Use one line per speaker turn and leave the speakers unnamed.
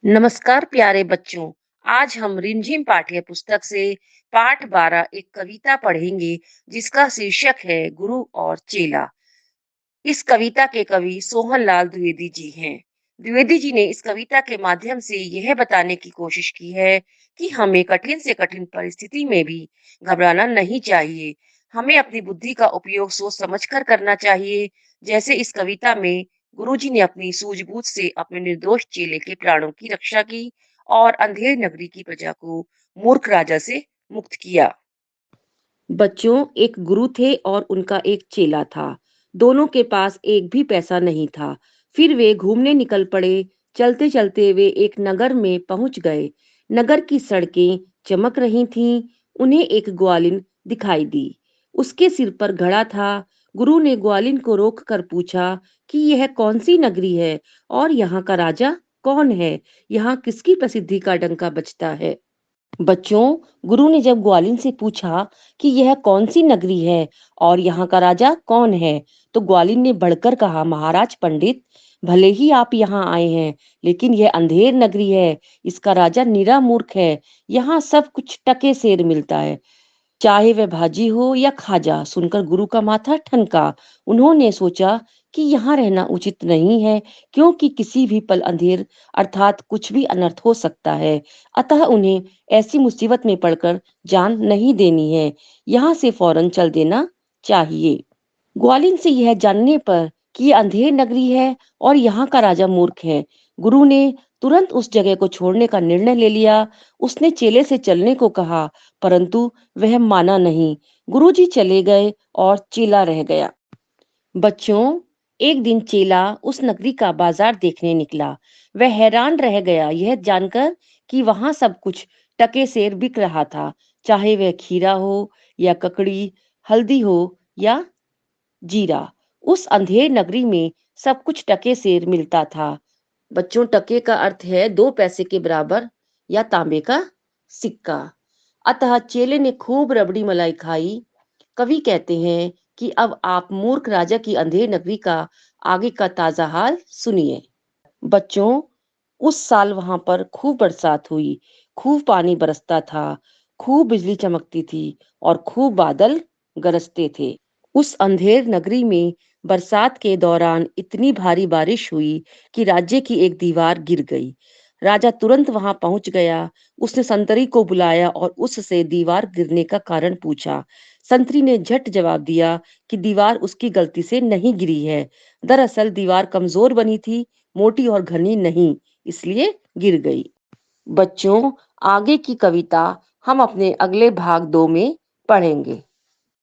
नमस्कार प्यारे बच्चों। आज हम रिमझिम पाठ्य पुस्तक से पाठ 12 एक कविता पढ़ेंगे जिसका शीर्षक है गुरु और चेला। इस कविता के कवि सोहनलाल द्विवेदी जी हैं। द्विवेदी जी ने इस कविता के माध्यम से यह बताने की कोशिश की है कि हमें कठिन से कठिन परिस्थिति में भी घबराना नहीं चाहिए। हमें अपनी बुद्धि का उपयोग सोच समझकर करना चाहिए। जैसे इस कविता में गुरुजी ने अपनी सूझबूझ से अपने निर्दोष चेले के प्राणों की रक्षा की और अंधेर नगरी की प्रजा को मूर्ख राजा से मुक्त किया। बच्चों, एक गुरु थे और उनका एक चेला था। दोनों के पास एक भी पैसा नहीं था। फिर वे घूमने निकल पड़े। चलते चलते वे एक नगर में पहुंच गए। नगर की सड़कें चमक रही थीं। उन्हें एक ग्वालिन दिखाई दी। उसके सिर पर घड़ा था। गुरु ने ग्वालिन को रोक कर पूछा कि यह कौन सी नगरी है और यहाँ का राजा कौन है। यहाँ किसकी प्रसिद्धि का डंका बजता है। बच्चों, गुरु ने जब ग्वालिन से पूछा कि यह कौन सी नगरी है और यहाँ का राजा कौन है, तो ग्वालिन ने बढ़कर कहा, महाराज पंडित, भले ही आप यहाँ आए हैं, लेकिन यह अंधेर नगरी है। इसका राजा निरा मूर्ख है। यहाँ सब कुछ टके सेर मिलता है, चाहे वह भाजी हो या खाजा। सुनकर गुरु का माथा ठनका। उन्होंने सोचा कि यहाँ रहना उचित नहीं है, क्योंकि किसी भी पल अंधेर अर्थात कुछ भी अनर्थ हो सकता है। अतः उन्हें ऐसी मुसीबत में पड़कर जान नहीं देनी है। यहाँ से फौरन चल देना चाहिए। ग्वालिन से यह जानने पर कि ये अंधेर नगरी है और यहाँ का राजा मूर्ख है, गुरु ने तुरंत उस जगह को छोड़ने का निर्णय ले लिया। उसने चेले से चलने को कहा, परंतु वह माना नहीं। गुरुजी चले गए और चेला रह गया। बच्चों, एक दिन चेला उस नगरी का बाजार देखने निकला। वह हैरान रह गया यह जानकर कि वहां सब कुछ टके सेर बिक रहा था, चाहे वह खीरा हो या ककड़ी, हल्दी हो या जीरा। उस अंधेर नगरी में सब कुछ टके सेर मिलता था। बच्चों, टके का अर्थ है 2 पैसे के बराबर या तांबे का सिक्का। अतः चेले ने खूब रबड़ी मलाई खाई। कवि कहते हैं कि अब आप मूर्ख राजा की अंधेर नगरी का आगे का ताजा हाल सुनिए। बच्चों, उस साल वहां पर खूब बरसात हुई। खूब पानी बरसता था। खूब बिजली चमकती थी और खूब बादल गरजते थे। उस अंधेर नगरी में बरसात के दौरान इतनी भारी बारिश हुई कि राज्य की एक दीवार गिर गई। राजा तुरंत वहां पहुंच गया। उसने संतरी को बुलाया और उससे दीवार गिरने का कारण पूछा। संतरी ने झट जवाब दिया कि दीवार उसकी गलती से नहीं गिरी है। दरअसल दीवार कमजोर बनी थी, मोटी और घनी नहीं, इसलिए गिर गई। बच्चों, आगे की कविता हम अपने अगले भाग 2 में पढ़ेंगे।